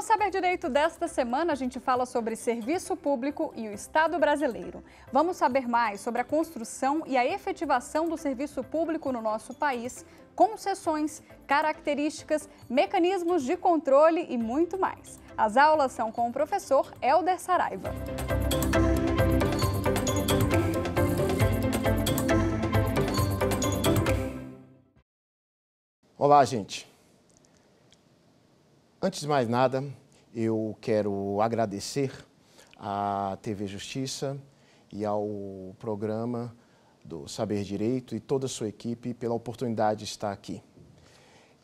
Saber Direito desta semana, a gente fala sobre serviço público e o Estado brasileiro. Vamos saber mais sobre a construção e a efetivação do serviço público no nosso país, concessões, características, mecanismos de controle e muito mais. As aulas são com o professor Hélder Saraiva. Olá, gente. Antes de mais nada, eu quero agradecer à TV Justiça e ao programa do Saber Direito e toda a sua equipe pela oportunidade de estar aqui.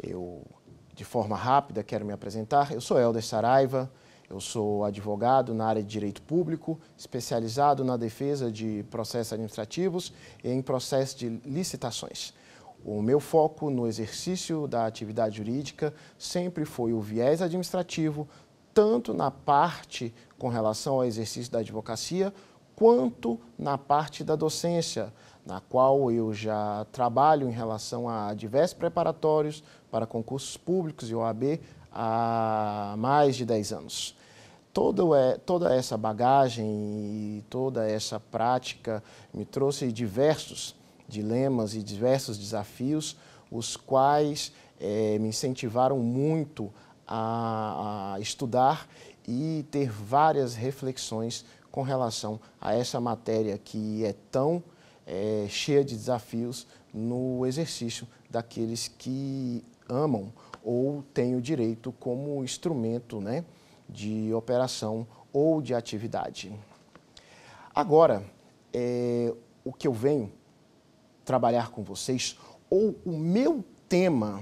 Eu, de forma rápida, quero me apresentar. Eu sou Hélder Saraiva, eu sou advogado na área de Direito Público, especializado na defesa de processos administrativos e em processos de licitações. O meu foco no exercício da atividade jurídica sempre foi o viés administrativo, tanto na parte com relação ao exercício da advocacia, quanto na parte da docência, na qual eu já trabalho em relação a diversos preparatórios para concursos públicos e OAB há mais de 10 anos. Toda essa bagagem e toda essa prática me trouxe diversos dilemas e diversos desafios, os quais me incentivaram muito a estudar e ter várias reflexões com relação a essa matéria que é tão cheia de desafios no exercício daqueles que amam ou têm o direito como instrumento, né, de operação ou de atividade. Agora, o que eu venho trabalhar com vocês, ou o meu tema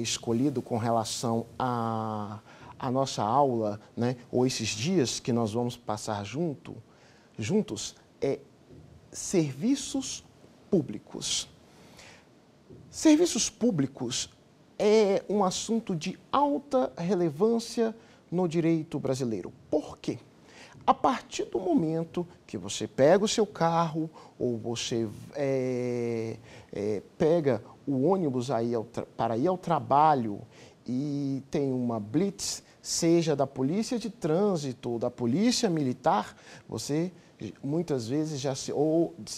escolhido com relação à nossa aula, né, ou esses dias que nós vamos passar juntos, é serviços públicos. Serviços públicos é um assunto de alta relevância no direito brasileiro. Por quê? A partir do momento que você pega o seu carro ou você pega o ônibus para ir ao trabalho e tem uma blitz, seja da polícia de trânsito ou da polícia militar, você muitas vezes já se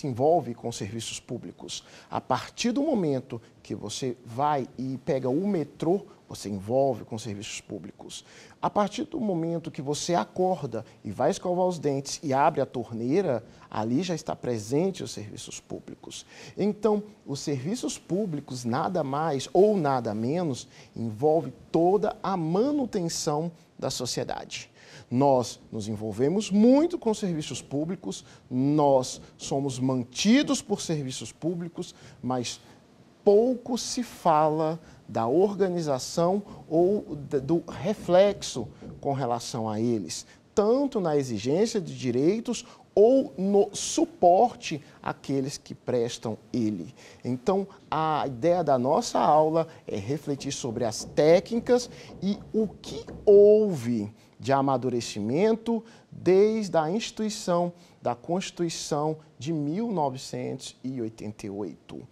envolve com serviços públicos. A partir do momento que você vai e pega o metrô, você envolve com serviços públicos. A partir do momento que você acorda e vai escovar os dentes e abre a torneira, ali já está presente os serviços públicos. Então, os serviços públicos nada mais ou nada menos envolve toda a manutenção da sociedade. Nós nos envolvemos muito com serviços públicos, nós somos mantidos por serviços públicos, mas pouco se fala da organização ou do reflexo com relação a eles, tanto na exigência de direitos ou no suporte àqueles que prestam ele. Então, a ideia da nossa aula é refletir sobre as técnicas e o que houve de amadurecimento desde a instituição da Constituição de 1988.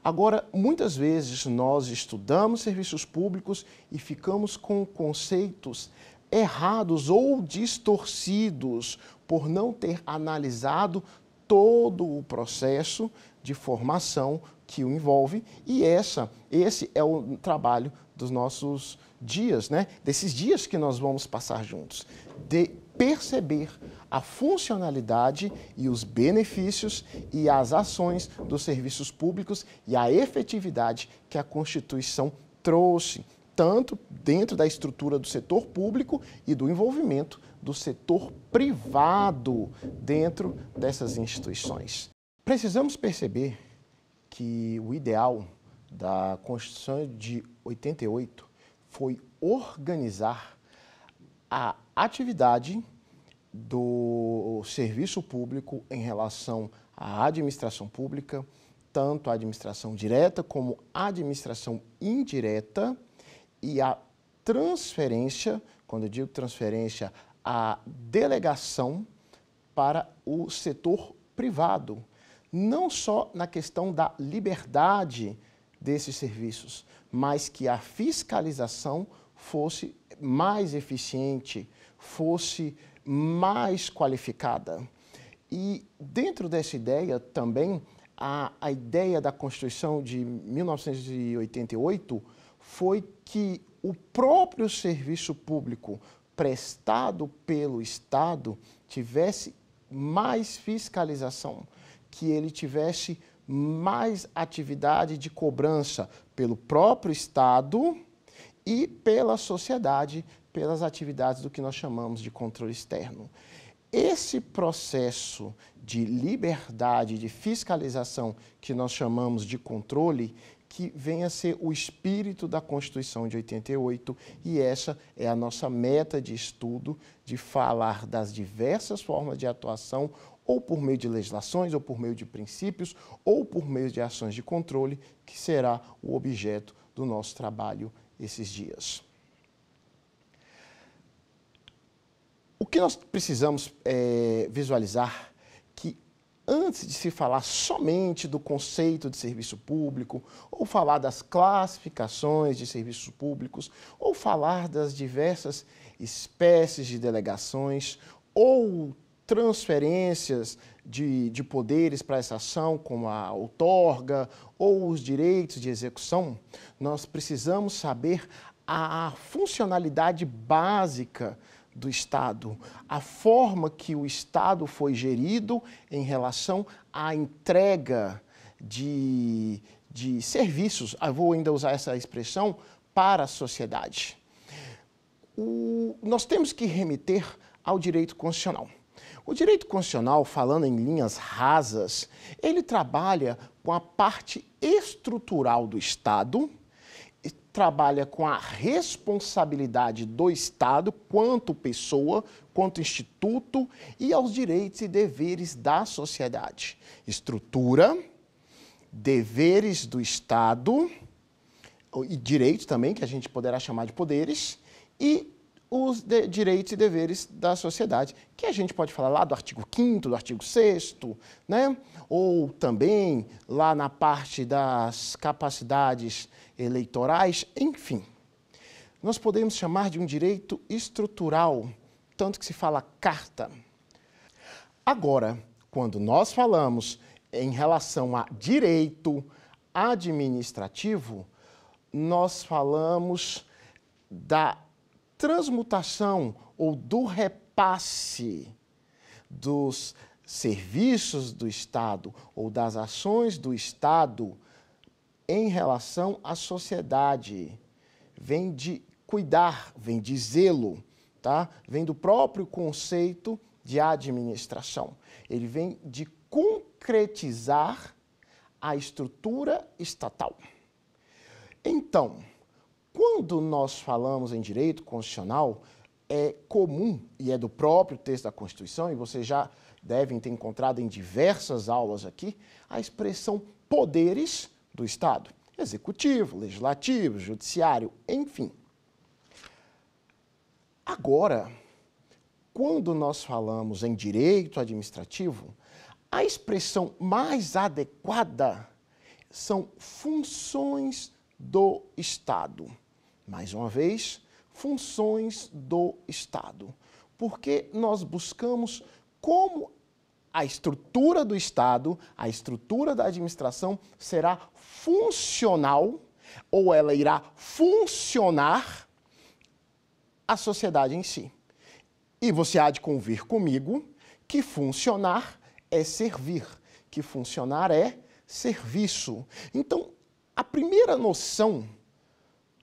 Agora, muitas vezes nós estudamos serviços públicos e ficamos com conceitos errados ou distorcidos por não ter analisado todo o processo de formação que o envolve, e esse é o trabalho dos nossos dias, né? Desses dias que nós vamos passar juntos, de perceber a funcionalidade e os benefícios e as ações dos serviços públicos e a efetividade que a Constituição trouxe, tanto dentro da estrutura do setor público e do envolvimento do setor privado dentro dessas instituições. Precisamos perceber que o ideal da Constituição de 88 foi organizar a atividade do serviço público em relação à administração pública, tanto a administração direta como a administração indireta, e a transferência, quando eu digo transferência, a delegação para o setor privado, não só na questão da liberdade desses serviços, mas que a fiscalização fosse mais eficiente, fosse mais qualificada. E dentro dessa ideia também, a ideia da Constituição de 1988 foi que o próprio serviço público prestado pelo Estado tivesse mais fiscalização, que ele tivesse mais atividade de cobrança pelo próprio Estado e pela sociedade, pelas atividades do que nós chamamos de controle externo. Esse processo de liberdade, de fiscalização, que nós chamamos de controle, que vem a ser o espírito da Constituição de 88, e essa é a nossa meta de estudo, de falar das diversas formas de atuação, ou por meio de legislações, ou por meio de princípios, ou por meio de ações de controle, que será o objeto do nosso trabalho esses dias. O que nós precisamos visualizar que antes de se falar somente do conceito de serviço público, ou falar das classificações de serviços públicos, ou falar das diversas espécies de delegações, ou transferências de poderes para essa ação, como a outorga, ou os direitos de execução, nós precisamos saber a funcionalidade básica do Estado, a forma que o Estado foi gerido em relação à entrega de serviços, eu vou ainda usar essa expressão, para a sociedade. Nós temos que remeter ao direito constitucional. O direito constitucional, falando em linhas rasas, ele trabalha com a parte estrutural do Estado, trabalha com a responsabilidade do Estado quanto pessoa, quanto instituto e aos direitos e deveres da sociedade. Estrutura, deveres do Estado e direitos também, que a gente poderá chamar de poderes, e os direitos e deveres da sociedade, que a gente pode falar lá do artigo 5º, do artigo 6º, né? Ou também lá na parte das capacidades eleitorais, enfim. Nós podemos chamar de um direito estrutural, tanto que se fala carta. Agora, quando nós falamos em relação a direito administrativo, nós falamos da transmutação ou do repasse dos serviços do Estado ou das ações do Estado em relação à sociedade. Vem de cuidar, vem de zelo, tá? Vem do próprio conceito de administração. Ele vem de concretizar a estrutura estatal. Então, quando nós falamos em direito constitucional, é comum, e é do próprio texto da Constituição, e vocês já devem ter encontrado em diversas aulas aqui, a expressão poderes do Estado. Executivo, legislativo, judiciário, enfim. Agora, quando nós falamos em direito administrativo, a expressão mais adequada são funções do Estado. Mais uma vez, funções do Estado. Porque nós buscamos como a estrutura do Estado, a estrutura da administração será funcional ou ela irá funcionar a sociedade em si. E você há de convir comigo que funcionar é servir, que funcionar é serviço. Então, a primeira noção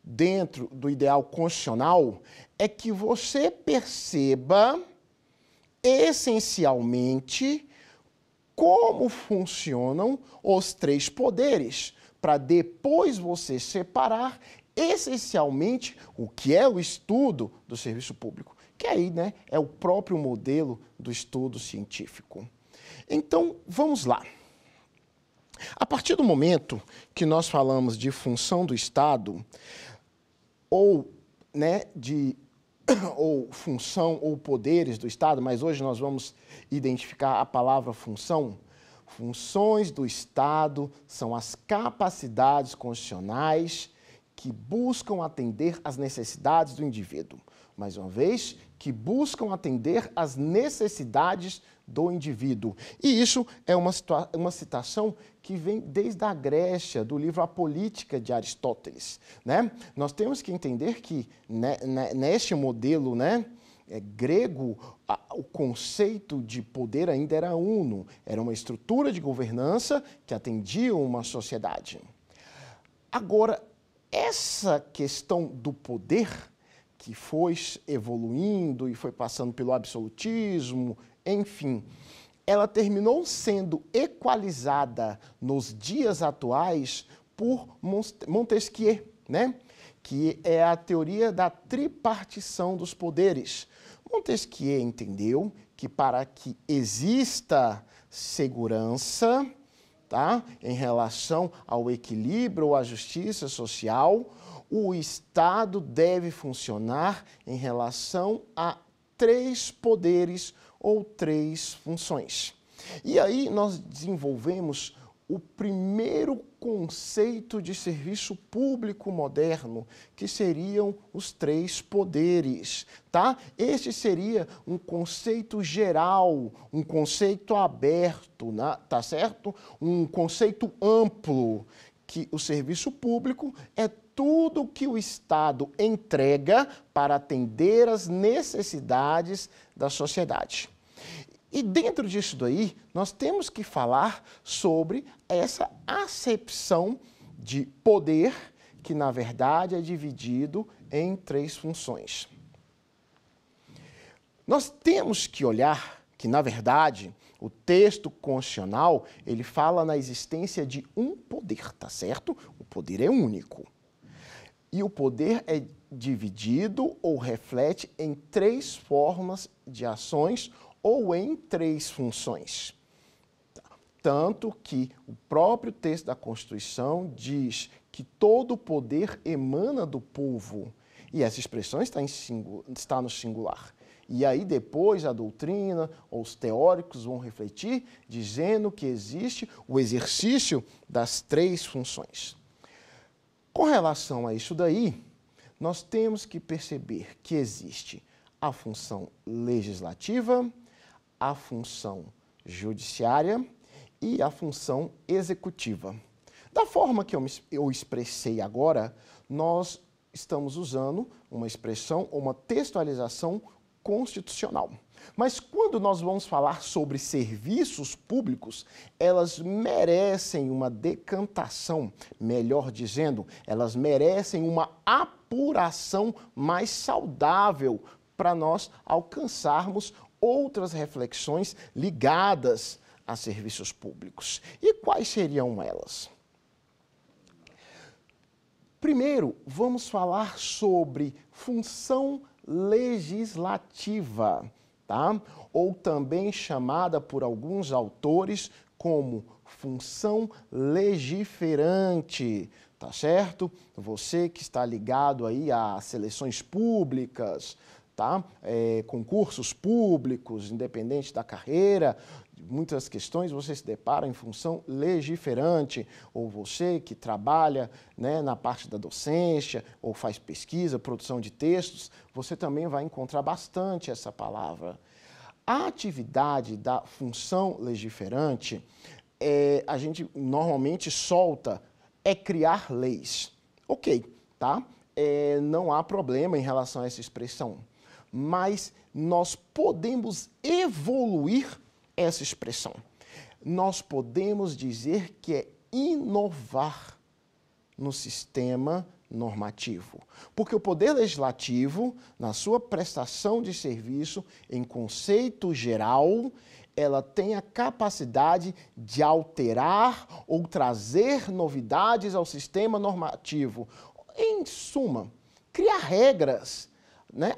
dentro do ideal constitucional é que você perceba essencialmente como funcionam os três poderes, para depois você separar essencialmente o que é o estudo do serviço público, que aí, né, é o próprio modelo do estudo científico. Então, vamos lá. A partir do momento que nós falamos de função do Estado, ou, né, ou função ou poderes do Estado, mas hoje nós vamos identificar a palavra função. Funções do Estado são as capacidades constitucionais que buscam atender às necessidades do indivíduo. Mais uma vez, que buscam atender às necessidades do indivíduo. E isso é uma citação que vem desde a Grécia, do livro A Política de Aristóteles, né? Nós temos que entender que neste modelo, grego, o conceito de poder ainda era uno, era uma estrutura de governança que atendia uma sociedade. Agora, essa questão do poder, que foi evoluindo e foi passando pelo absolutismo, enfim, ela terminou sendo equalizada nos dias atuais por Montesquieu, que é a teoria da tripartição dos poderes. Montesquieu entendeu que para que exista segurança, em relação ao equilíbrio ou à justiça social, o Estado deve funcionar em relação a 3 poderes ou 3 funções. E aí nós desenvolvemos o primeiro conceito de serviço público moderno, que seriam os 3 poderes, Este seria um conceito geral, um conceito aberto, tá certo? Um conceito amplo, que o serviço público é tudo que o Estado entrega para atender às necessidades da sociedade. E dentro disso daí, nós temos que falar sobre essa acepção de poder, que na verdade é dividido em 3 funções. Nós temos que olhar que, na verdade, o texto constitucional, ele fala na existência de um poder, tá certo? O poder é único. E o poder é dividido ou reflete em 3 formas de ações ou em 3 funções. Tanto que o próprio texto da Constituição diz que todo o poder emana do povo. E essa expressão está no singular. E aí depois a doutrina ou os teóricos vão refletir dizendo que existe o exercício das 3 funções. Com relação a isso daí, nós temos que perceber que existe a função legislativa, a função judiciária e a função executiva. Da forma que eu expressei agora, nós estamos usando uma expressão ou uma textualização constitucional. Mas quando nós vamos falar sobre serviços públicos, elas merecem uma decantação, melhor dizendo, elas merecem uma apuração mais saudável para nós alcançarmos outras reflexões ligadas a serviços públicos. E quais seriam elas? Primeiro, vamos falar sobre função legislativa, ou também chamada por alguns autores como função legiferante, tá certo? Você que está ligado aí a seleções públicas, concursos públicos, independente da carreira, muitas questões você se depara em função legiferante, ou você que trabalha na parte da docência, ou faz pesquisa, produção de textos, você também vai encontrar bastante essa palavra. A atividade da função legiferante, a gente normalmente solta, é criar leis. Ok, não há problema em relação a essa expressão, mas nós podemos evoluir essa expressão. Nós podemos dizer que é inovar no sistema normativo. Porque o Poder Legislativo, na sua prestação de serviço, em conceito geral, ela tem a capacidade de alterar ou trazer novidades ao sistema normativo. Em suma, criar regras.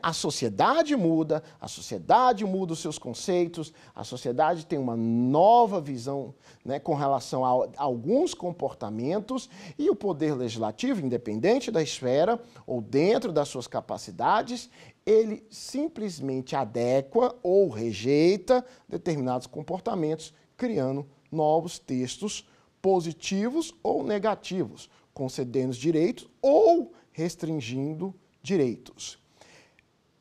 A sociedade muda os seus conceitos, a sociedade tem uma nova visão com relação a alguns comportamentos e o Poder Legislativo, independente da esfera ou dentro das suas capacidades, ele simplesmente adequa ou rejeita determinados comportamentos, criando novos textos positivos ou negativos, concedendo direitos ou restringindo direitos.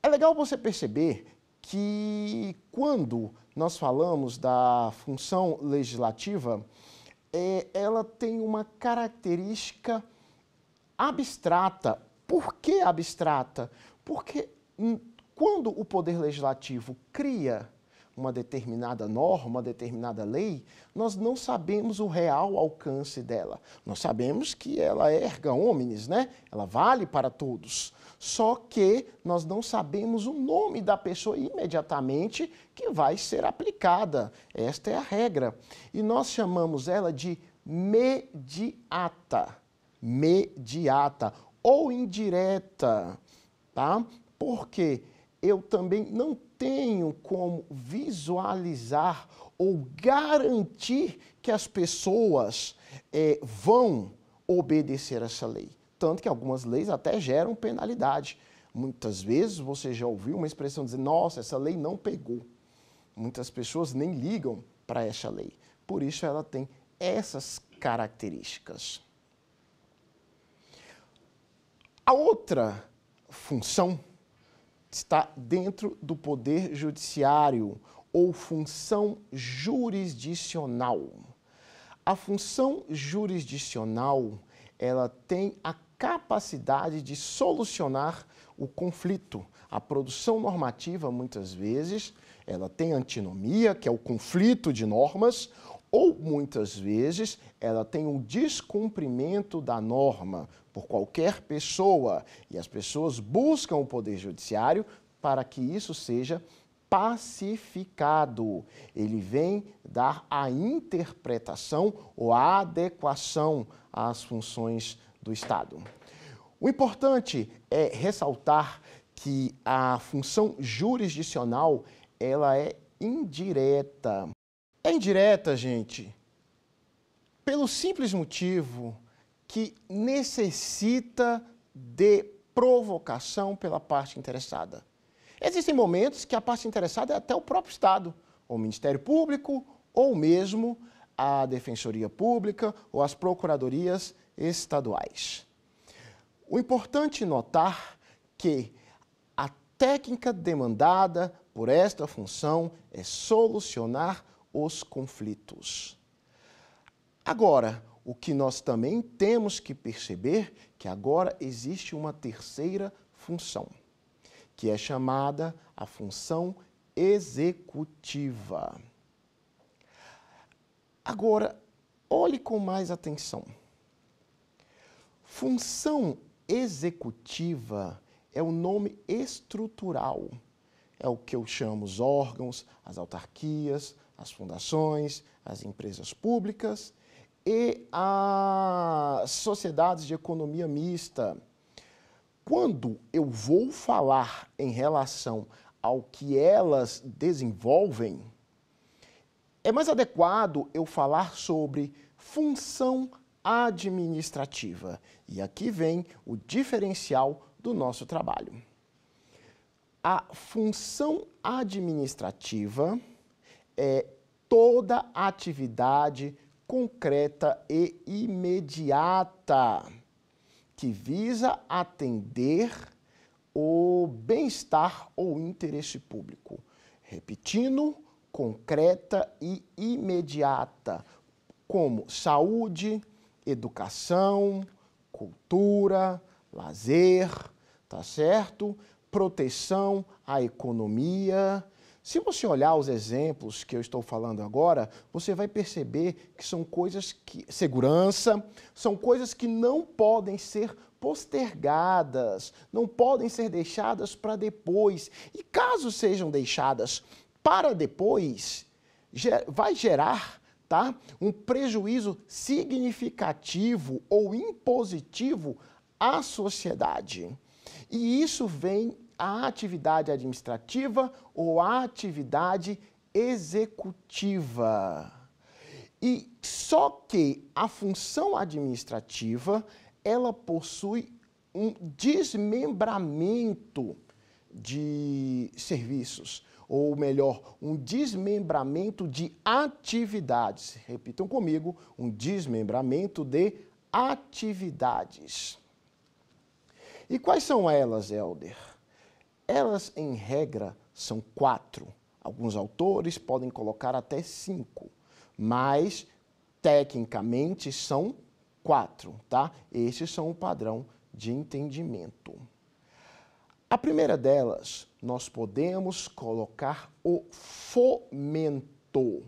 É legal você perceber que quando nós falamos da função legislativa, ela tem uma característica abstrata. Por que abstrata? Porque quando o Poder Legislativo cria uma determinada norma, uma determinada lei, nós não sabemos o real alcance dela. Nós sabemos que ela é erga omnes, né? Ela vale para todos. Só que nós não sabemos o nome da pessoa imediatamente que vai ser aplicada. Esta é a regra. E nós chamamos ela de mediata. Mediata ou indireta, tá? Porque eu também não tenho como visualizar ou garantir que as pessoas vão obedecer essa lei. Tanto que algumas leis até geram penalidade. Muitas vezes você já ouviu uma expressão dizer, nossa, essa lei não pegou. Muitas pessoas nem ligam para essa lei. Por isso ela tem essas características. A outra função está dentro do Poder Judiciário, ou função jurisdicional. A função jurisdicional, ela tem a capacidade de solucionar o conflito. A produção normativa, muitas vezes, ela tem antinomia, que é o conflito de normas, ou muitas vezes ela tem um descumprimento da norma por qualquer pessoa, e as pessoas buscam o Poder Judiciário para que isso seja pacificado. Ele vem dar a interpretação ou a adequação às funções do Estado. O importante é ressaltar que a função jurisdicional, ela é indireta. É indireta, gente, pelo simples motivo que necessita de provocação pela parte interessada. Existem momentos que a parte interessada é até o próprio Estado, ou o Ministério Público, ou mesmo a Defensoria Pública, ou as Procuradorias Estaduais. O importante é notar que a técnica demandada por esta função é solucionar os conflitos. Agora, o que nós também temos que perceber que agora existe uma terceira função, que é chamada a função executiva. Agora, olhe com mais atenção. Função executiva é o nome estrutural. É o que eu chamo os órgãos, as autarquias, as fundações, as empresas públicas e as sociedades de economia mista. Quando eu vou falar em relação ao que elas desenvolvem, é mais adequado eu falar sobre função administrativa. E aqui vem o diferencial do nosso trabalho. A função administrativa é toda atividade concreta e imediata que visa atender o bem-estar ou interesse público. Repetindo, concreta e imediata, como saúde, educação, cultura, lazer, tá certo? Proteção à economia. Se você olhar os exemplos que eu estou falando agora, você vai perceber que são coisas que... Segurança, são coisas que não podem ser postergadas, não podem ser deixadas para depois. E caso sejam deixadas para depois, vai gerar, tá, um prejuízo significativo ou impositivo à sociedade. E isso vem a atividade administrativa ou a atividade executiva. E só que a função administrativa, ela possui um desmembramento de serviços, ou melhor, um desmembramento de atividades. Repitam comigo, um desmembramento de atividades. E quais são elas, Helder? Elas, em regra, são 4. Alguns autores podem colocar até 5, mas, tecnicamente, são 4, tá? Estes são o padrão de entendimento. A primeira delas, nós podemos colocar o fomento,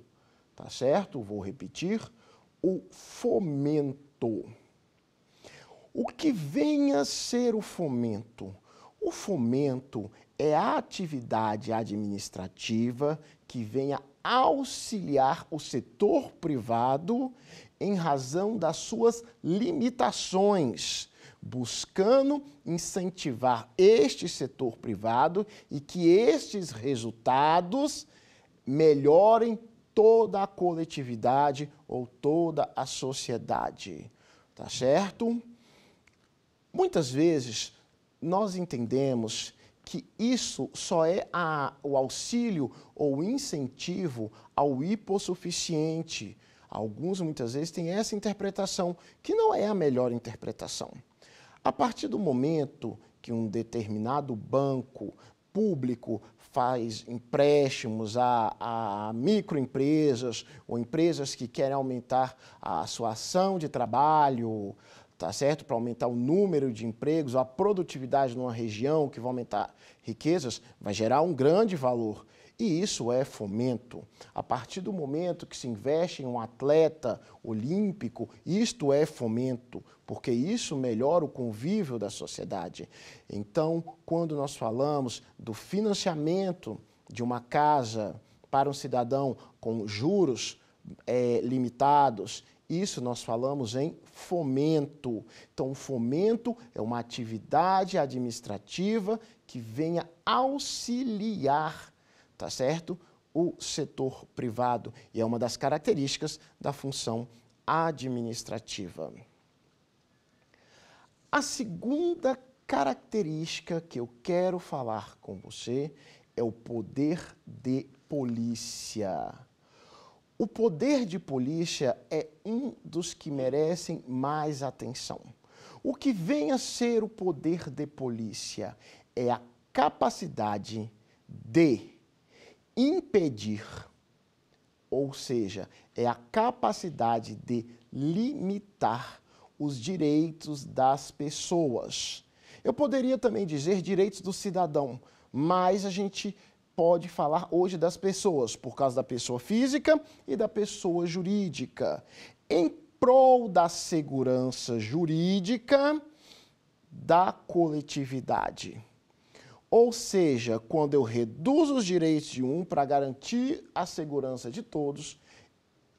tá certo? Vou repetir, o fomento. O que vem a ser o fomento? O fomento é a atividade administrativa que venha auxiliar o setor privado em razão das suas limitações, buscando incentivar este setor privado e que estes resultados melhorem toda a coletividade ou toda a sociedade, tá certo? Muitas vezes nós entendemos que isso só é o auxílio ou incentivo ao hipossuficiente. Alguns, muitas vezes, têm essa interpretação, que não é a melhor interpretação. A partir do momento que um determinado banco público faz empréstimos a microempresas ou empresas que querem aumentar a sua ação de trabalho, tá certo? Para aumentar o número de empregos, a produtividade numa região, que vai aumentar riquezas, vai gerar um grande valor. E isso é fomento. A partir do momento que se investe em um atleta olímpico, isto é fomento, porque isso melhora o convívio da sociedade. Então, quando nós falamos do financiamento de uma casa para um cidadão com juros limitados, isso nós falamos em fomento. Então, o fomento é uma atividade administrativa que venha auxiliar, tá certo? O setor privado. E é uma das características da função administrativa. A segunda característica que eu quero falar com você é o poder de polícia. O poder de polícia é um dos que merecem mais atenção. O que vem a ser o poder de polícia? É a capacidade de impedir, ou seja, é a capacidade de limitar os direitos das pessoas. Eu poderia também dizer direitos do cidadão, mas a gente pode falar hoje das pessoas, por causa da pessoa física e da pessoa jurídica. Em prol da segurança jurídica da coletividade. Ou seja, quando eu reduzo os direitos de um para garantir a segurança de todos,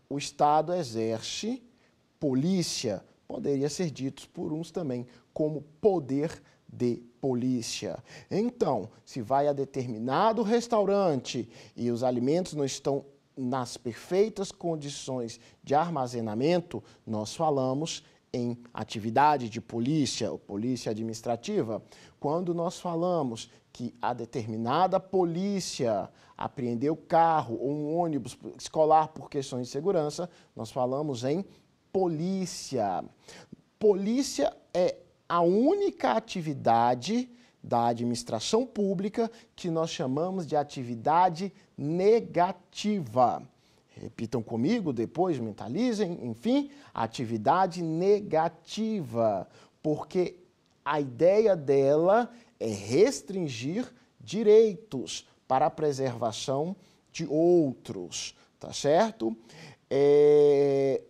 o Estado exerce polícia, poderia ser dito por uns também como poder de polícia. Então, se vai a determinado restaurante e os alimentos não estão nas perfeitas condições de armazenamento, nós falamos em atividade de polícia, ou polícia administrativa. Quando nós falamos que a determinada polícia apreendeu carro ou um ônibus escolar por questões de segurança, nós falamos em polícia. Polícia é a única atividade da administração pública que nós chamamos de atividade negativa. Repitam comigo, depois mentalizem, enfim, atividade negativa, porque a ideia dela é restringir direitos para a preservação de outros, tá certo?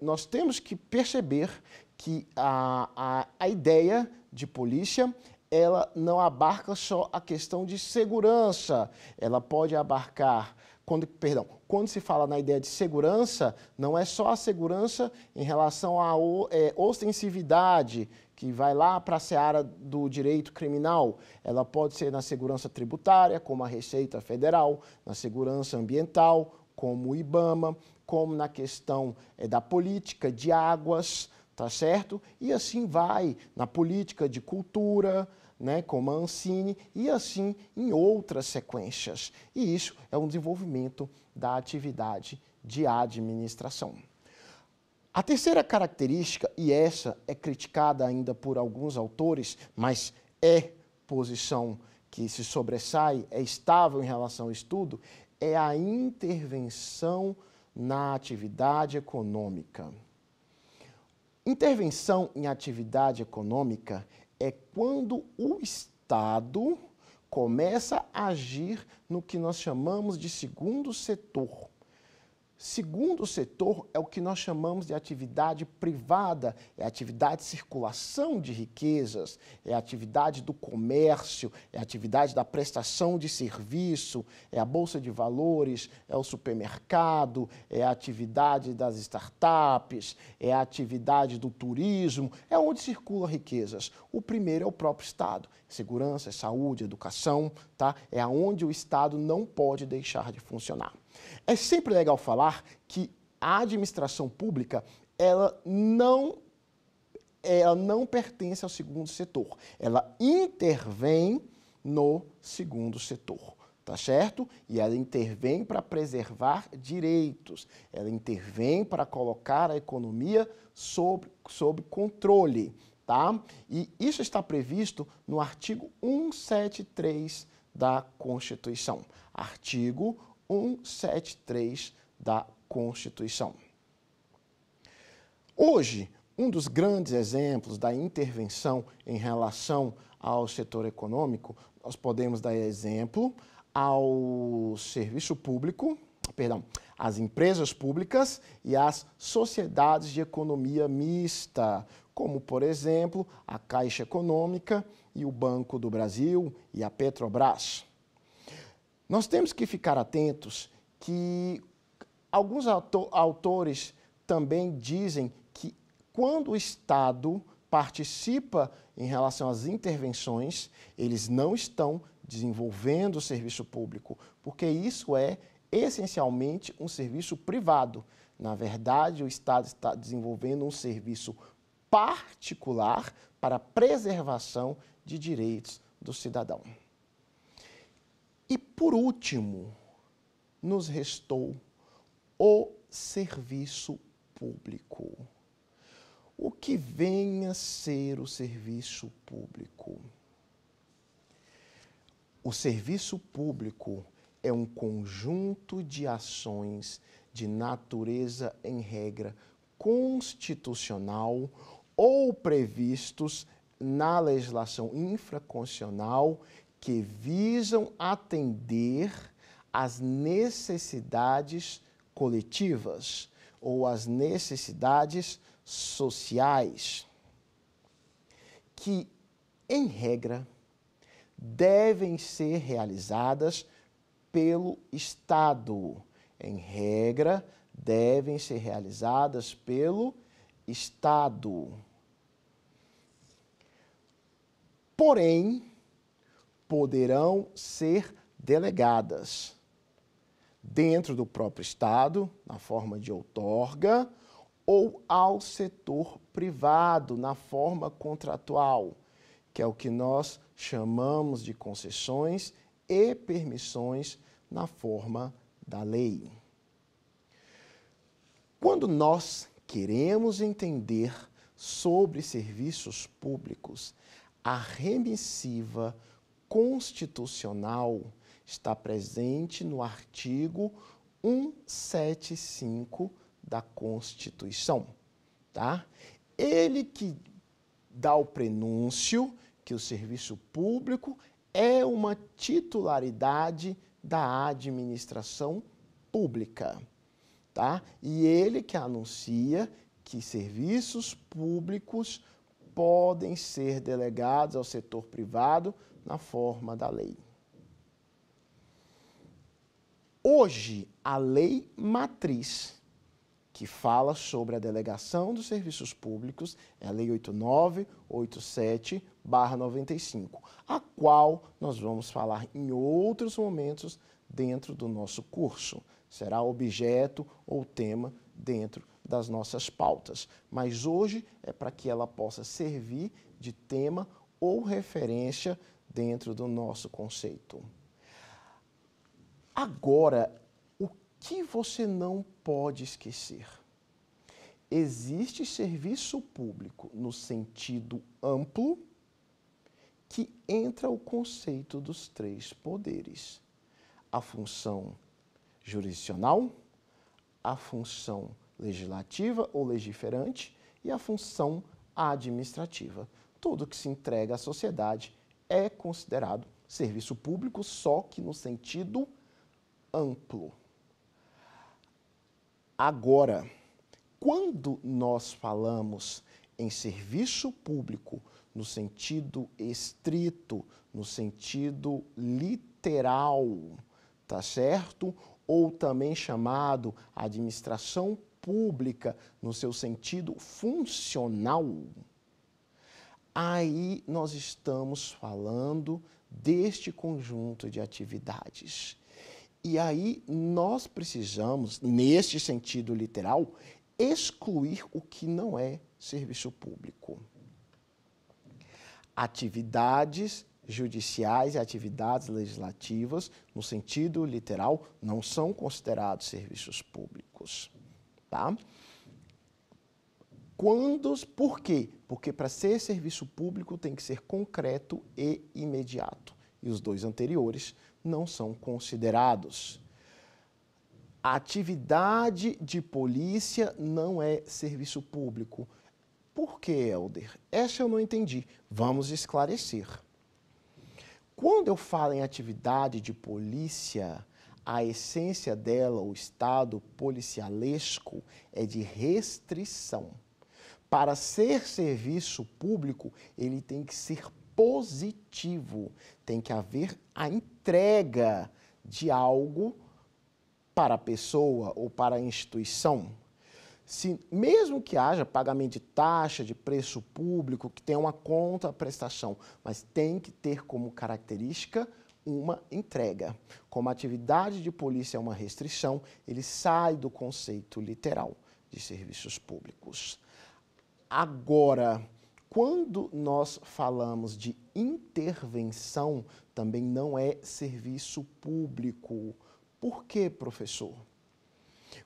Nós temos que perceber que a ideia de polícia, ela não abarca só a questão de segurança, ela pode abarcar, quando se fala na ideia de segurança, não é só a segurança em relação à ostensividade, que vai lá para a seara do direito criminal. Ela pode ser na segurança tributária, como a Receita Federal, na segurança ambiental, como o IBAMA, como na questão da política de águas, tá certo? E assim vai na política de cultura, né, como a Ancine, e assim em outras sequências. E isso é um desenvolvimento da atividade de administração. A terceira característica, e essa é criticada ainda por alguns autores, mas é posição que se sobressai, é estável em relação ao estudo, é a intervenção na atividade econômica. Intervenção em atividade econômica é quando o Estado começa a agir no que nós chamamos de segundo setor. Segundo setor é o que nós chamamos de atividade privada, é a atividade de circulação de riquezas, é a atividade do comércio, é a atividade da prestação de serviço, é a bolsa de valores, é o supermercado, é a atividade das startups, é a atividade do turismo, é onde circulam riquezas. O primeiro é o próprio Estado, segurança, saúde, educação, tá? É onde o Estado não pode deixar de funcionar. É sempre legal falar que a administração pública, ela não pertence ao segundo setor. Ela intervém no segundo setor, tá certo? E ela intervém para preservar direitos, ela intervém para colocar a economia sob controle, tá? E isso está previsto no artigo 173 da Constituição. Artigo 173 da Constituição. Hoje, um dos grandes exemplos da intervenção em relação ao setor econômico, nós podemos dar exemplo ao serviço público, às empresas públicas e às sociedades de economia mista, como, por exemplo, a Caixa Econômica e o Banco do Brasil e a Petrobras. Nós temos que ficar atentos que alguns autores também dizem que quando o Estado participa em relação às intervenções, eles não estão desenvolvendo o serviço público, porque isso é essencialmente um serviço privado. Na verdade, o Estado está desenvolvendo um serviço particular para a preservação de direitos do cidadão. E, por último, nos restou o serviço público. O que vem a ser o serviço público? O serviço público é um conjunto de ações de natureza, em regra, constitucional ou previstos na legislação infraconstitucional que visam atender às necessidades coletivas ou às necessidades sociais, que, em regra, devem ser realizadas pelo Estado. Em regra, devem ser realizadas pelo Estado. Porém, poderão ser delegadas dentro do próprio Estado, na forma de outorga, ou ao setor privado, na forma contratual, que é o que nós chamamos de concessões e permissões na forma da lei. Quando nós queremos entender sobre serviços públicos, a remissiva constitucional está presente no artigo 175 da Constituição, tá? Ele que dá o prenúncio que o serviço público é uma titularidade da administração pública, tá? E ele que anuncia que serviços públicos podem ser delegados ao setor privado na forma da lei. Hoje, a lei matriz que fala sobre a delegação dos serviços públicos é a Lei 8987/95, a qual nós vamos falar em outros momentos dentro do nosso curso. Será objeto ou tema dentro das nossas pautas. Mas hoje é para que ela possa servir de tema ou referência dentro do nosso conceito. Agora, o que você não pode esquecer? existe serviço público no sentido amplo, que entra o conceito dos três poderes: a função jurisdicional, a função legislativa ou legiferante e a função administrativa. Tudo que se entrega à sociedade é considerado serviço público, só que no sentido amplo. Agora, quando nós falamos em serviço público no sentido estrito, no sentido literal, tá certo? Ou também chamado administração pública no seu sentido funcional, aí nós estamos falando deste conjunto de atividades. E aí nós precisamos, neste sentido literal, excluir o que não é serviço público. Atividades judiciais e atividades legislativas, no sentido literal, não são considerados serviços públicos. Tá? Por quê? Porque para ser serviço público tem que ser concreto e imediato. E os dois anteriores não são considerados. A atividade de polícia não é serviço público. Por quê, Helder? Essa eu não entendi. Vamos esclarecer. Quando eu falo em atividade de polícia, a essência dela, o estado policialesco, é de restrição. Para ser serviço público, ele tem que ser positivo, tem que haver a entrega de algo para a pessoa ou para a instituição. Mesmo que haja pagamento de taxa, de preço público, que tenha uma contraprestação, mas tem que ter como característica uma entrega. Como a atividade de polícia é uma restrição, ele sai do conceito literal de serviços públicos. Agora, quando nós falamos de intervenção, também não é serviço público. Por quê, professor?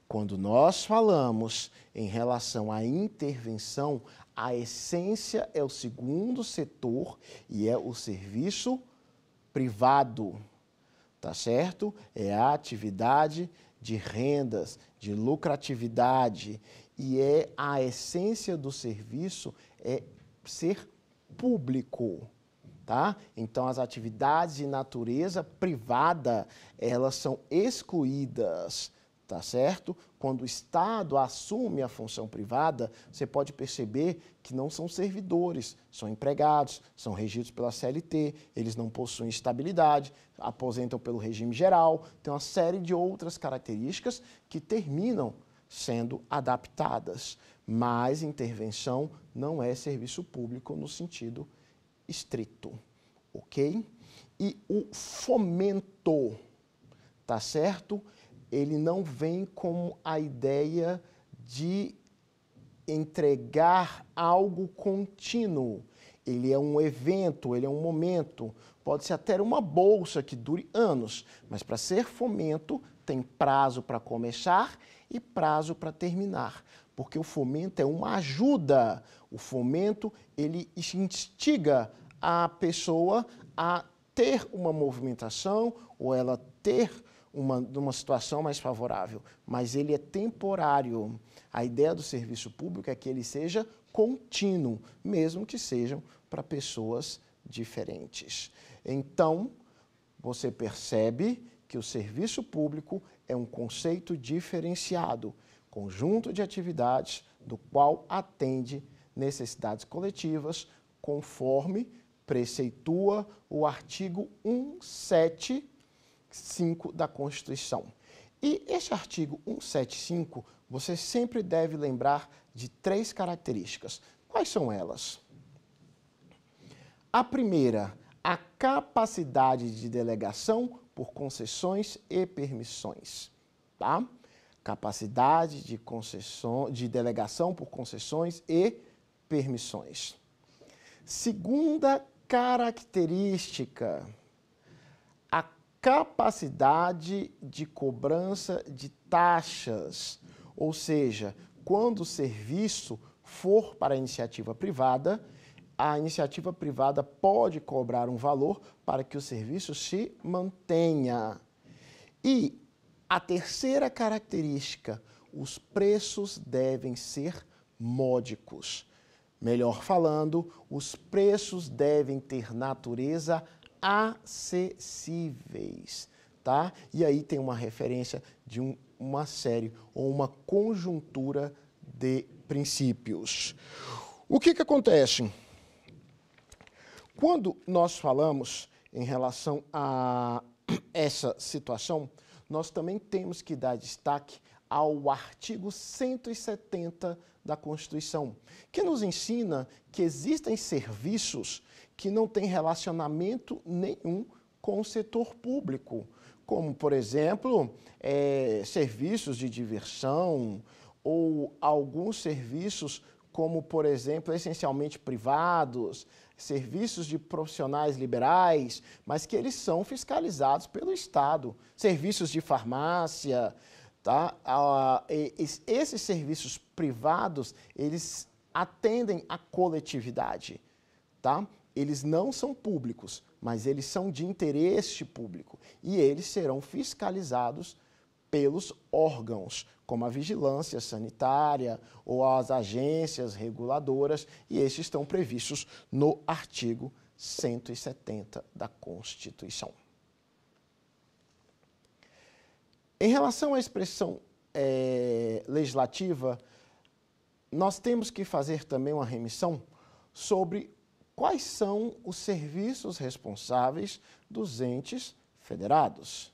Quando nós falamos em relação à intervenção, a essência é o segundo setor e é o serviço privado, tá certo? É a atividade de rendas, de lucratividade, e é a essência do serviço é ser público, tá? Então, as atividades de natureza privada, elas são excluídas, tá certo? Quando o Estado assume a função privada, você pode perceber que não são servidores, são empregados, são regidos pela CLT, eles não possuem estabilidade, aposentam pelo regime geral, tem uma série de outras características que terminam sendo adaptadas, mas intervenção não é serviço público no sentido estrito, ok? E o fomento, tá certo? Ele não vem com a ideia de entregar algo contínuo. Ele é um evento, ele é um momento. Pode ser até uma bolsa que dure anos, mas para ser fomento tem prazo para começar e prazo para terminar, porque o fomento é uma ajuda. O fomento, ele instiga a pessoa a ter uma movimentação ou ela ter uma situação mais favorável, mas ele é temporário. A ideia do serviço público é que ele seja contínuo, mesmo que sejam para pessoas diferentes. Então, você percebe que o serviço público é um conceito diferenciado, conjunto de atividades do qual atende necessidades coletivas, conforme preceitua o artigo 175 da Constituição. E esse artigo 175, você sempre deve lembrar de três características. Quais são elas? A primeira, a capacidade de delegação por concessões e permissões, tá? Capacidade de delegação por concessões e permissões. Segunda característica, a capacidade de cobrança de taxas, ou seja, quando o serviço for para a iniciativa privada pode cobrar um valor para que o serviço se mantenha. E a terceira característica, os preços devem ser módicos. Melhor falando, os preços devem ter natureza acessíveis, tá? E aí tem uma referência de uma série ou uma conjuntura de princípios. O que acontece? Quando nós falamos em relação a essa situação, nós também temos que dar destaque ao artigo 170 da Constituição, que nos ensina que existem serviços que não têm relacionamento nenhum com o setor público, como, por exemplo, serviços de diversão ou alguns serviços como, por exemplo, essencialmente privados, serviços de profissionais liberais, mas que eles são fiscalizados pelo Estado, serviços de farmácia, tá? Esses serviços privados, eles atendem à coletividade, tá? Eles não são públicos, mas eles são de interesse público e eles serão fiscalizados pelos órgãos, como a vigilância sanitária ou as agências reguladoras, e estes estão previstos no artigo 170 da Constituição. Em relação à expressão legislativa, nós temos que fazer também uma remissão sobre quais são os serviços responsáveis dos entes federados.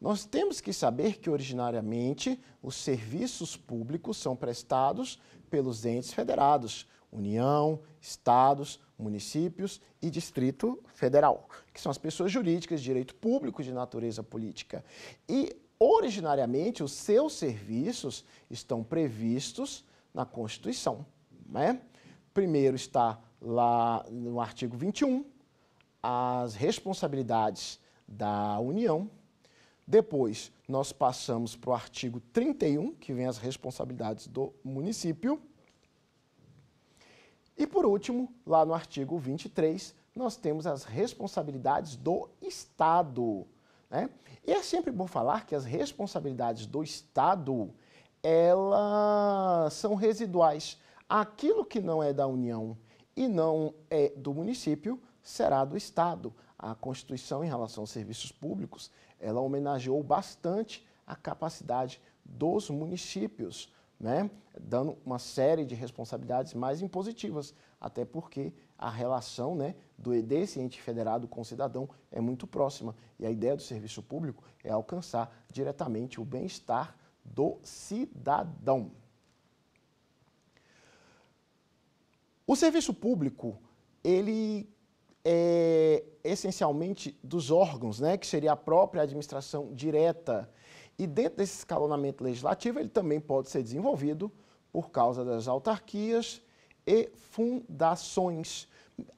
Nós temos que saber que, originariamente, os serviços públicos são prestados pelos entes federados, União, Estados, municípios e Distrito Federal, que são as pessoas jurídicas de direito público de natureza política. E, originariamente, os seus serviços estão previstos na Constituição, né? Primeiro está lá no artigo 21, as responsabilidades da União. Depois, nós passamos para o artigo 31, que vem as responsabilidades do município. E, por último, lá no artigo 23, nós temos as responsabilidades do Estado, né? E é sempre bom falar que as responsabilidades do Estado, elas são residuais. Aquilo que não é da União e não é do município, será do Estado. A Constituição, em relação aos serviços públicos, ela homenageou bastante a capacidade dos municípios, né? Dando uma série de responsabilidades mais impositivas, até porque a relação, né, desse ente federado com o cidadão é muito próxima. E a ideia do serviço público é alcançar diretamente o bem-estar do cidadão. O serviço público, ele é essencialmente dos órgãos, né, que seria a própria administração direta. E dentro desse escalonamento legislativo, ele também pode ser desenvolvido por causa das autarquias e fundações,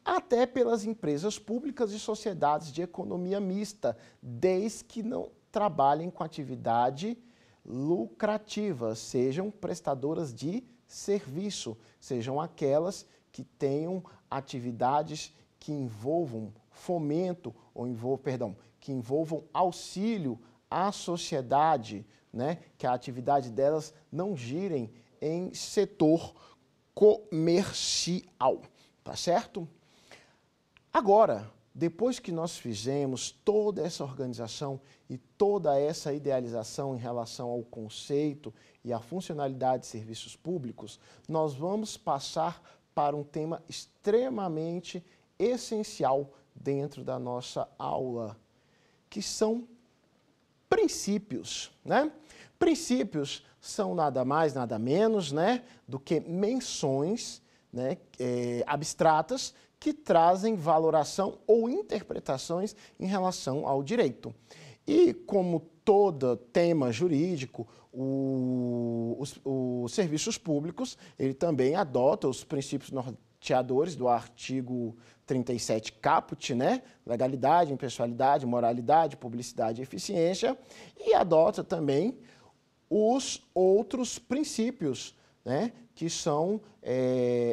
até pelas empresas públicas e sociedades de economia mista, desde que não trabalhem com atividade lucrativa, sejam prestadoras de serviço, sejam aquelas que tenham atividades que envolvam fomento, ou que envolvam auxílio à sociedade, né? Que a atividade delas não girem em setor comercial, tá certo? Agora, depois que nós fizemos toda essa organização e toda essa idealização em relação ao conceito e à funcionalidade de serviços públicos, nós vamos passar para um tema extremamente essencial dentro da nossa aula, que são princípios, né? Princípios são nada mais, nada menos, né, do que menções, né, abstratas que trazem valoração ou interpretações em relação ao direito. E como todo tema jurídico, os serviços públicos, ele também adota os princípios norteadores do artigo 37 caput, né? Legalidade, impessoalidade, moralidade, publicidade e eficiência, e adota também os outros princípios né, que são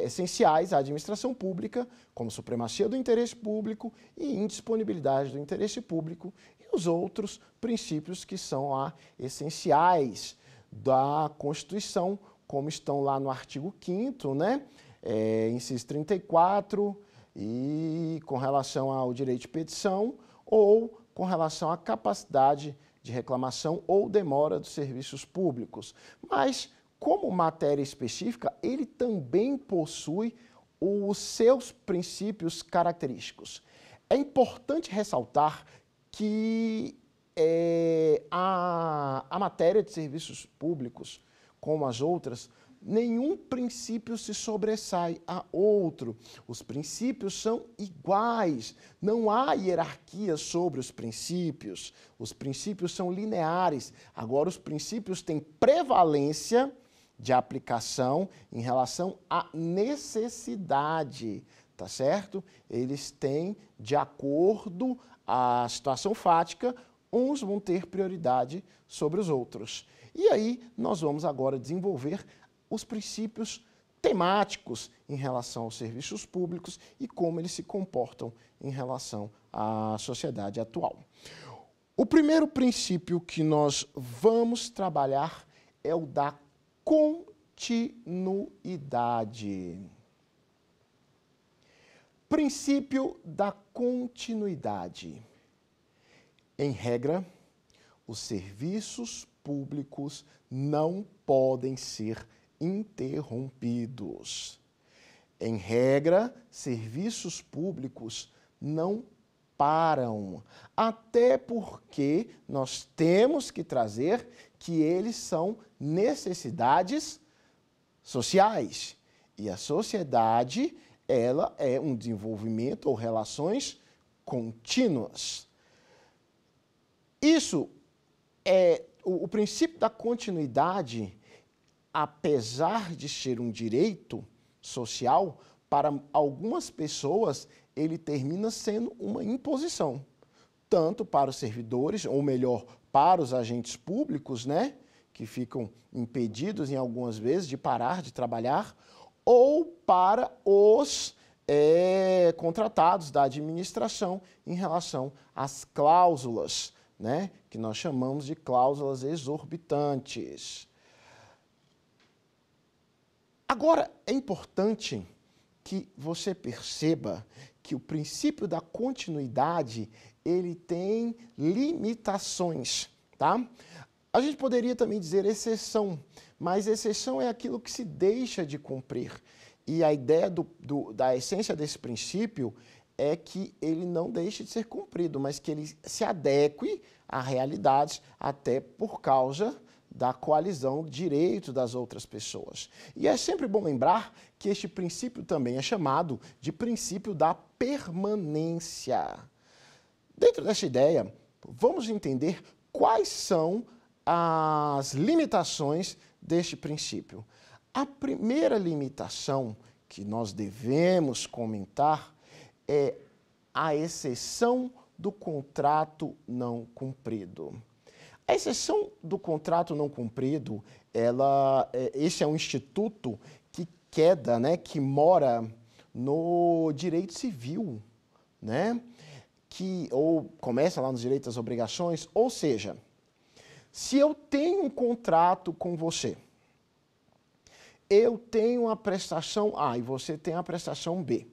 essenciais à administração pública, como supremacia do interesse público e indisponibilidade do interesse público, e os outros princípios que são essenciais da Constituição, como estão lá no artigo 5º, né, inciso 34, e com relação ao direito de petição, ou com relação à capacidade de reclamação ou demora dos serviços públicos. Mas, como matéria específica, ele também possui os seus princípios característicos. É importante ressaltar que a matéria de serviços públicos, como as outras, nenhum princípio se sobressai a outro. Os princípios são iguais, não há hierarquia sobre os princípios. Os princípios são lineares. Agora, os princípios têm prevalência de aplicação em relação à necessidade, tá certo? Eles têm, de acordo à situação fática, uns vão ter prioridade sobre os outros. E aí, nós vamos agora desenvolver os princípios temáticos em relação aos serviços públicos e como eles se comportam em relação à sociedade atual. O primeiro princípio que nós vamos trabalhar é o da continuidade. Princípio da continuidade. Em regra, os serviços públicos não podem ser interrompidos. Em regra, serviços públicos não param, até porque nós temos que trazer que eles são necessidades sociais. E a sociedade, ela é um desenvolvimento ou relações contínuas. Isso é o princípio da continuidade. Apesar de ser um direito social, para algumas pessoas ele termina sendo uma imposição, tanto para os servidores, ou melhor, para os agentes públicos, né, que ficam impedidos em algumas vezes de parar de trabalhar, ou para os contratados da administração em relação às cláusulas, né, que nós chamamos de cláusulas exorbitantes. Agora, é importante que você perceba que o princípio da continuidade, ele tem limitações, tá? A gente poderia também dizer exceção, mas exceção é aquilo que se deixa de cumprir. E a ideia da essência desse princípio é que ele não deixe de ser cumprido, mas que ele se adeque a realidades, até por causa da coalizão de direitos das outras pessoas. E é sempre bom lembrar que este princípio também é chamado de princípio da permanência. Dentro dessa ideia, vamos entender quais são as limitações deste princípio. A primeira limitação que nós devemos comentar é a exceção do contrato não cumprido. A exceção do contrato não cumprido, esse é um instituto que queda, né, que mora no direito civil, né, ou começa lá nos direitos das obrigações, ou seja, se eu tenho um contrato com você, eu tenho a prestação A e você tem a prestação B.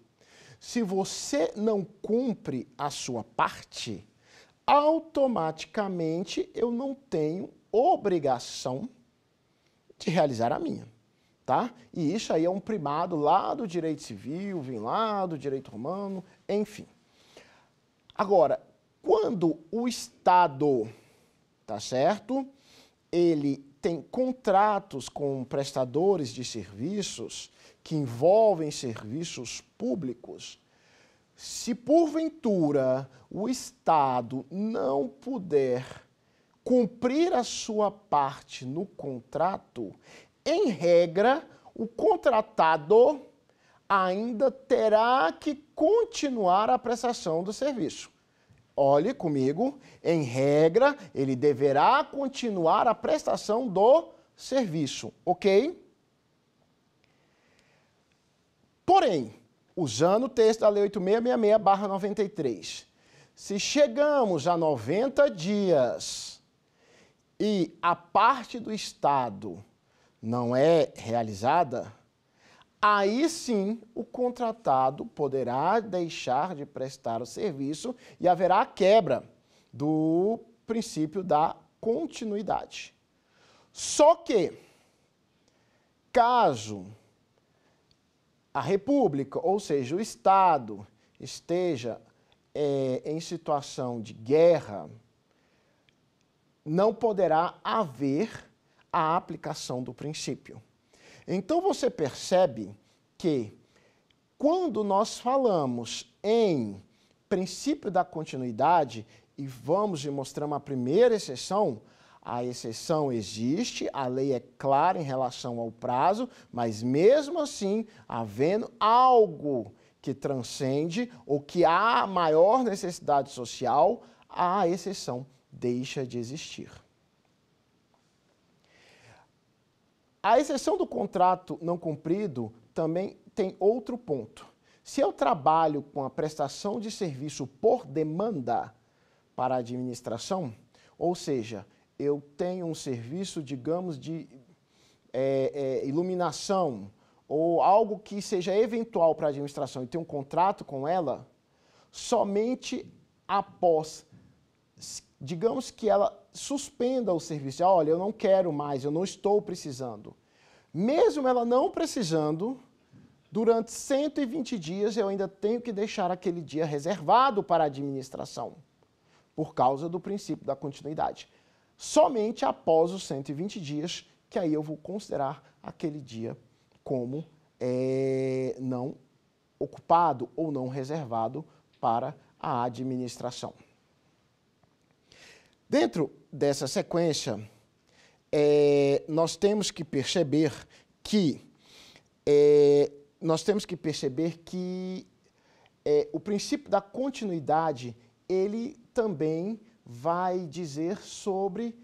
Se você não cumpre a sua parte, automaticamente eu não tenho obrigação de realizar a minha, tá? E isso aí é um primado lá do direito civil, vem lá do direito romano, enfim. Agora, quando o Estado, tá certo, ele tem contratos com prestadores de serviços que envolvem serviços públicos, se porventura o Estado não puder cumprir a sua parte no contrato, em regra, o contratado ainda terá que continuar a prestação do serviço. Olhe comigo, em regra, ele deverá continuar a prestação do serviço, ok? Porém, usando o texto da Lei 8666/93, se chegamos a 90 dias e a parte do Estado não é realizada, aí sim o contratado poderá deixar de prestar o serviço e haverá a quebra do princípio da continuidade. Só que, caso a República, ou seja, o Estado, esteja em situação de guerra, não poderá haver a aplicação do princípio. Então você percebe que quando nós falamos em princípio da continuidade e vamos e mostramos a primeira exceção, a exceção existe, a lei é clara em relação ao prazo, mas mesmo assim, havendo algo que transcende ou que há maior necessidade social, a exceção deixa de existir. A exceção do contrato não cumprido também tem outro ponto. Se eu trabalho com a prestação de serviço por demanda para a administração, ou seja, eu tenho um serviço, digamos, de iluminação ou algo que seja eventual para a administração e tenho um contrato com ela, somente após, digamos que ela suspenda o serviço, olha, eu não quero mais, eu não estou precisando. Mesmo ela não precisando, durante 120 dias eu ainda tenho que deixar aquele dia reservado para a administração, por causa do princípio da continuidade. Somente após os 120 dias, que aí eu vou considerar aquele dia como não ocupado ou não reservado para a administração. Dentro dessa sequência, nós temos que perceber que o princípio da continuidade, ele também vai dizer sobre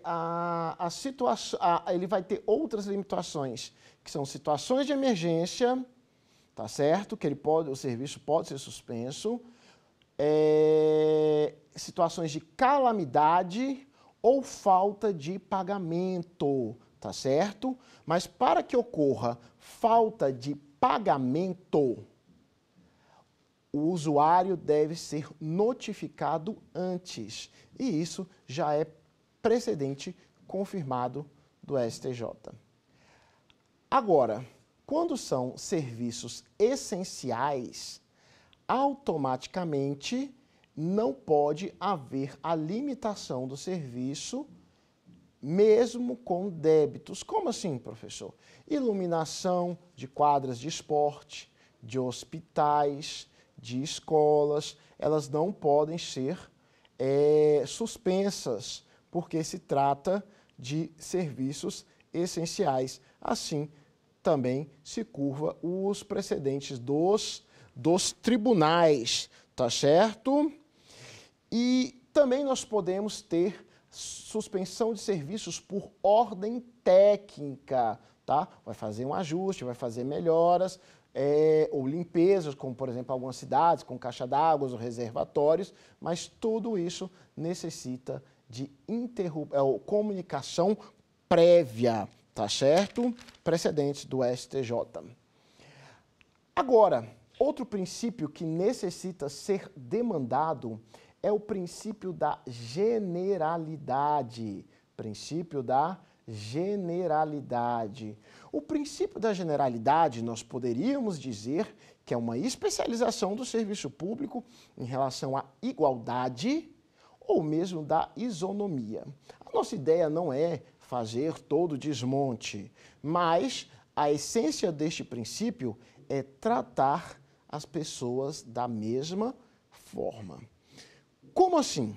a situação, ele vai ter outras limitações, que são situações de emergência, tá certo? Que o serviço pode ser suspenso, situações de calamidade ou falta de pagamento, tá certo? Mas para que ocorra falta de pagamento, o usuário deve ser notificado antes. E isso já é precedente confirmado do STJ. Agora, quando são serviços essenciais, automaticamente não pode haver a limitação do serviço, mesmo com débitos. Como assim, professor? Iluminação de quadras de esporte, de hospitais, de escolas, elas não podem ser suspensas, porque se trata de serviços essenciais. Assim, também se curva os precedentes dos tribunais, tá certo? E também nós podemos ter suspensão de serviços por ordem técnica, tá? Vai fazer um ajuste, vai fazer melhoras, ou limpezas, como por exemplo algumas cidades com caixa d'água ou reservatórios, mas tudo isso necessita de comunicação prévia, tá certo? Precedentes do STJ. Agora, outro princípio que necessita ser demandado é o princípio da generalidade. Princípio da generalidade. O princípio da generalidade, nós poderíamos dizer que é uma especialização do serviço público em relação à igualdade ou mesmo da isonomia. A nossa ideia não é fazer todo o desmonte, mas a essência deste princípio é tratar as pessoas da mesma forma. Como assim?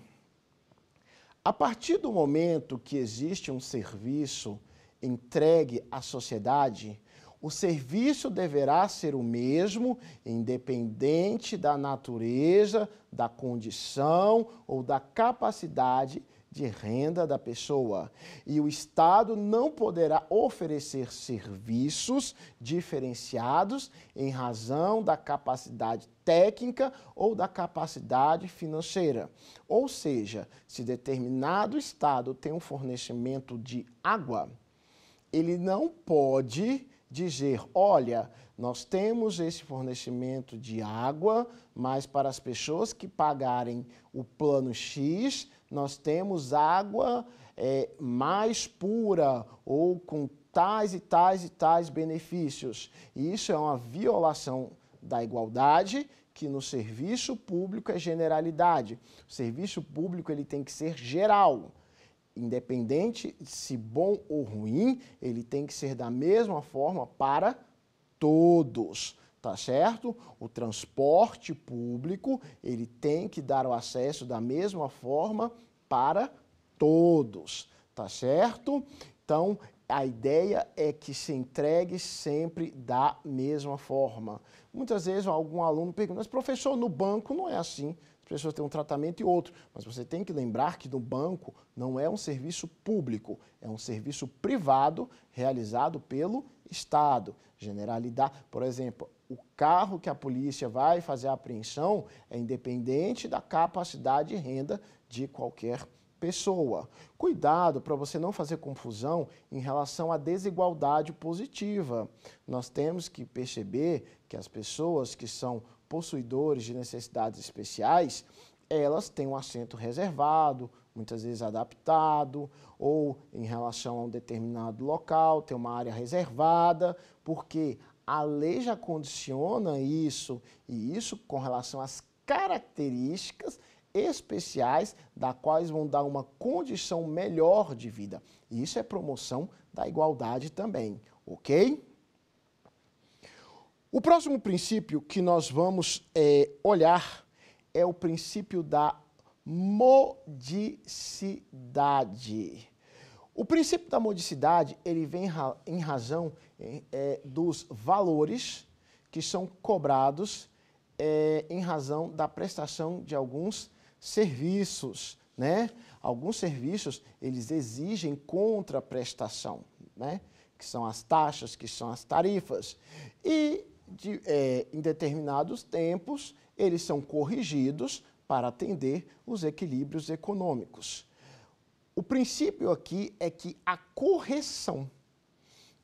A partir do momento que existe um serviço entregue à sociedade, o serviço deverá ser o mesmo, independente da natureza, da condição ou da capacidade de renda da pessoa. E o Estado não poderá oferecer serviços diferenciados em razão da capacidade técnica ou da capacidade financeira. Ou seja, se determinado Estado tem um fornecimento de água, ele não pode dizer, olha, nós temos esse fornecimento de água, mas para as pessoas que pagarem o plano X, nós temos água mais pura ou com tais e tais e tais benefícios. E isso é uma violação da igualdade, que no serviço público é generalidade. O serviço público ele tem que ser geral. Independente se bom ou ruim, ele tem que ser da mesma forma para todos, tá certo? O transporte público, ele tem que dar o acesso da mesma forma para todos, tá certo? Então, a ideia é que se entregue sempre da mesma forma. Muitas vezes algum aluno pergunta, mas professor, no banco não é assim. As pessoas têm um tratamento e outro, mas você tem que lembrar que no banco não é um serviço público, é um serviço privado realizado pelo Estado. Generalidade, por exemplo, o carro que a polícia vai fazer a apreensão é independente da capacidade de renda de qualquer pessoa. Cuidado para você não fazer confusão em relação à desigualdade positiva. Nós temos que perceber que as pessoas que são possuidores de necessidades especiais, elas têm um assento reservado, muitas vezes adaptado, ou em relação a um determinado local, tem uma área reservada, porque a lei já condiciona isso, e isso com relação às características especiais, da quais vão dar uma condição melhor de vida. E isso é promoção da igualdade também, ok? O próximo princípio que nós vamos olhar é o princípio da modicidade. O princípio da modicidade, ele vem em razão dos valores que são cobrados em razão da prestação de alguns serviços, né? Alguns serviços, eles exigem contraprestação, né? Que são as taxas, que são as tarifas. E em determinados tempos, eles são corrigidos para atender os equilíbrios econômicos. O princípio aqui é que a correção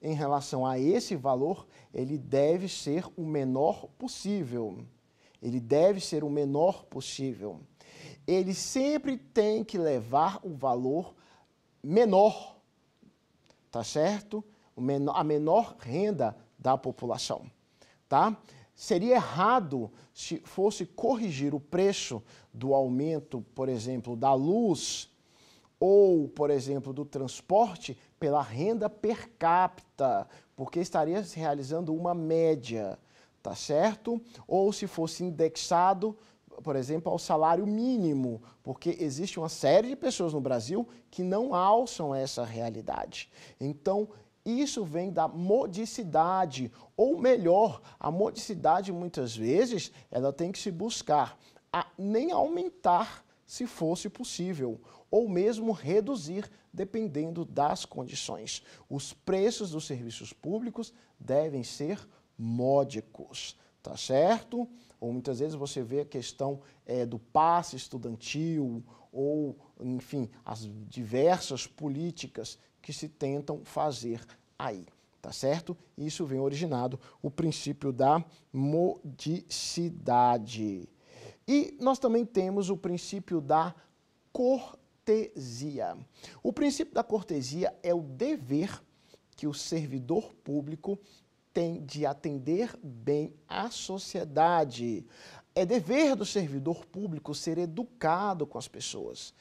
em relação a esse valor, ele deve ser o menor possível. Ele deve ser o menor possível. Ele sempre tem que levar o valor menor, tá certo? A menor renda da população, tá? Seria errado se fosse corrigir o preço do aumento, por exemplo, da luz ou, por exemplo, do transporte pela renda per capita, porque estaria se realizando uma média, tá certo? Ou se fosse indexado, por exemplo, ao salário mínimo, porque existe uma série de pessoas no Brasil que não alçam essa realidade. Então, isso vem da modicidade, ou melhor, a modicidade muitas vezes ela tem que se buscar a nem aumentar se fosse possível, ou mesmo reduzir dependendo das condições. Os preços dos serviços públicos devem ser módicos, tá certo? Ou muitas vezes você vê a questão do passe estudantil, ou, enfim, as diversas políticas que se tentam fazer aí, tá certo? Isso vem originado o princípio da modicidade. E nós também temos o princípio da cortesia. O princípio da cortesia é o dever que o servidor público tem de atender bem a sociedade. É dever do servidor público ser educado com as pessoas.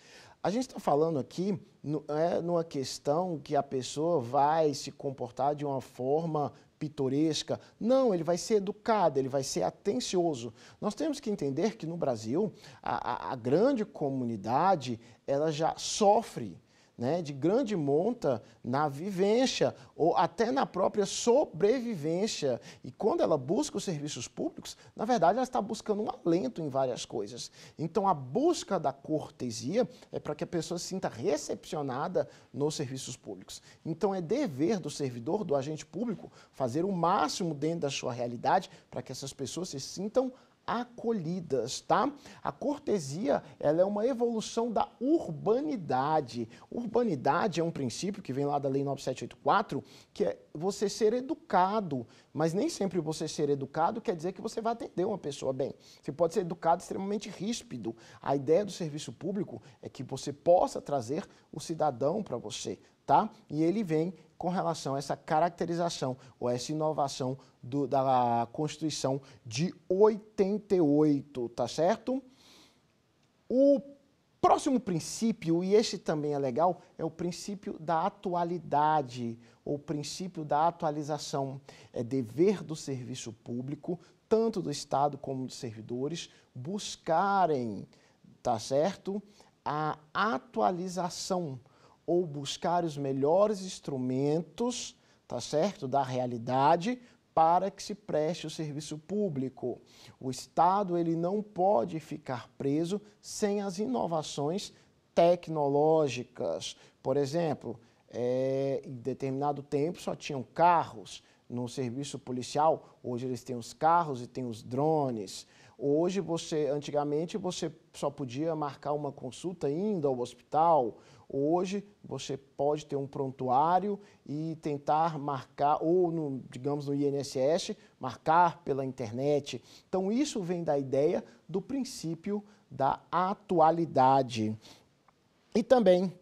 A gente está falando aqui numa questão que a pessoa vai se comportar de uma forma pitoresca. Não, ele vai ser educado, ele vai ser atencioso. Nós temos que entender que no Brasil, a grande comunidade, ela já sofre, né, de grande monta na vivência ou até na própria sobrevivência. E quando ela busca os serviços públicos, na verdade ela está buscando um alento em várias coisas. Então a busca da cortesia é para que a pessoa se sinta recepcionada nos serviços públicos. Então é dever do servidor, do agente público, fazer o máximo dentro da sua realidade para que essas pessoas se sintam acolhidas, tá? A cortesia, ela é uma evolução da urbanidade. Urbanidade é um princípio que vem lá da Lei 9784, que é você ser educado, mas nem sempre você ser educado quer dizer que você vai atender uma pessoa bem. Você pode ser educado extremamente ríspido. A ideia do serviço público é que você possa trazer o cidadão para você, tá? E ele vem com relação a essa caracterização ou essa inovação da Constituição de 88, tá certo? O próximo princípio, e este também é legal, é o princípio da atualidade, ou princípio da atualização. É dever do serviço público, tanto do Estado como dos servidores, buscarem, tá certo? A atualização, ou buscar os melhores instrumentos, tá certo, da realidade para que se preste o serviço público. O Estado ele não pode ficar preso sem as inovações tecnológicas. Por exemplo, em determinado tempo só tinham carros no serviço policial, hoje eles têm os carros e têm os drones. Hoje, antigamente, você só podia marcar uma consulta indo ao hospital. Hoje, você pode ter um prontuário e tentar marcar, ou, digamos, no INSS, marcar pela internet. Então, isso vem da ideia do princípio da atualidade. E também,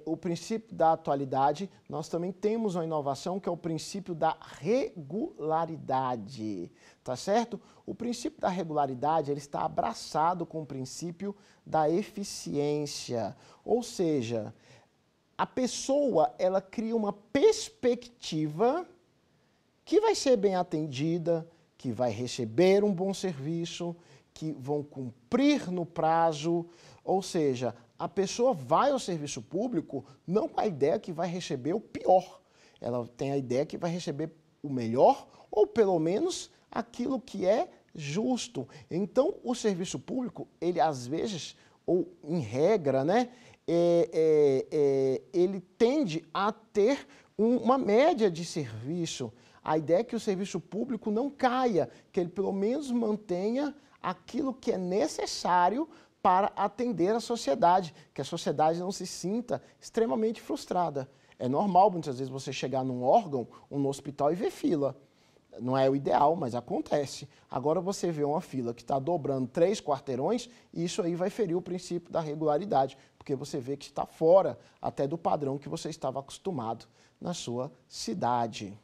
o princípio da atualidade, nós também temos uma inovação que é o princípio da regularidade, tá certo? O princípio da regularidade, ele está abraçado com o princípio da eficiência, ou seja, a pessoa, ela cria uma perspectiva que vai ser bem atendida, que vai receber um bom serviço, que vão cumprir no prazo, ou seja, a pessoa vai ao serviço público não com a ideia que vai receber o pior. Ela tem a ideia que vai receber o melhor ou, pelo menos, aquilo que é justo. Então, o serviço público, ele às vezes, ou em regra, né, ele tende a ter uma média de serviço. A ideia é que o serviço público não caia, que ele pelo menos mantenha aquilo que é necessário para atender a sociedade, que a sociedade não se sinta extremamente frustrada. É normal, muitas vezes, você chegar num órgão, no hospital e ver fila. Não é o ideal, mas acontece. Agora você vê uma fila que está dobrando 3 quarteirões e isso aí vai ferir o princípio da regularidade, porque você vê que está fora até do padrão que você estava acostumado na sua cidade.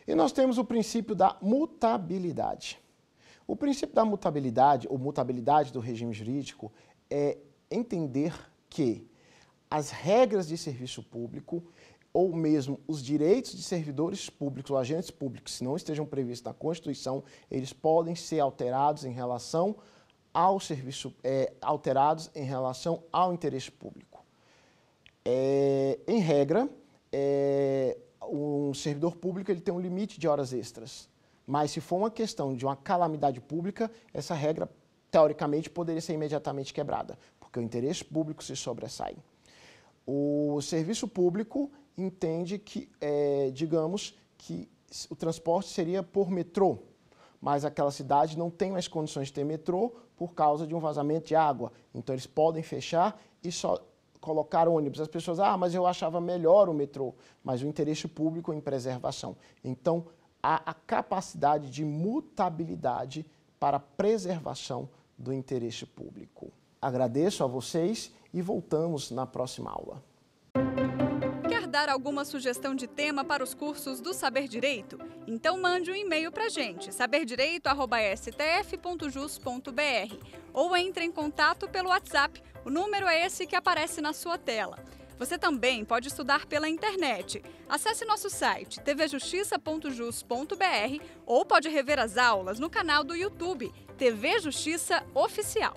E nós temos o princípio da mutabilidade. O princípio da mutabilidade, ou mutabilidade do regime jurídico, é entender que as regras de serviço público, ou mesmo os direitos de servidores públicos ou agentes públicos, se não estejam previstos na Constituição, eles podem ser alterados em relação ao alterados em relação ao interesse público. Em regra, um servidor público ele tem um limite de horas extras. Mas se for uma questão de uma calamidade pública, essa regra, teoricamente, poderia ser imediatamente quebrada, porque o interesse público se sobressai. O serviço público entende que, digamos, que o transporte seria por metrô, mas aquela cidade não tem mais condições de ter metrô por causa de um vazamento de água. Então, eles podem fechar e só colocar ônibus. As pessoas, mas eu achava melhor o metrô, mas o interesse público é em preservação. Então, há a capacidade de mutabilidade para a preservação do interesse público. Agradeço a vocês e voltamos na próxima aula. Quer dar alguma sugestão de tema para os cursos do Saber Direito? Então mande um e-mail para a gente, saberdireito@stf.jus.br, ou entre em contato pelo WhatsApp, o número é esse que aparece na sua tela. Você também pode estudar pela internet. Acesse nosso site tvjustiça.jus.br ou pode rever as aulas no canal do YouTube TV Justiça Oficial.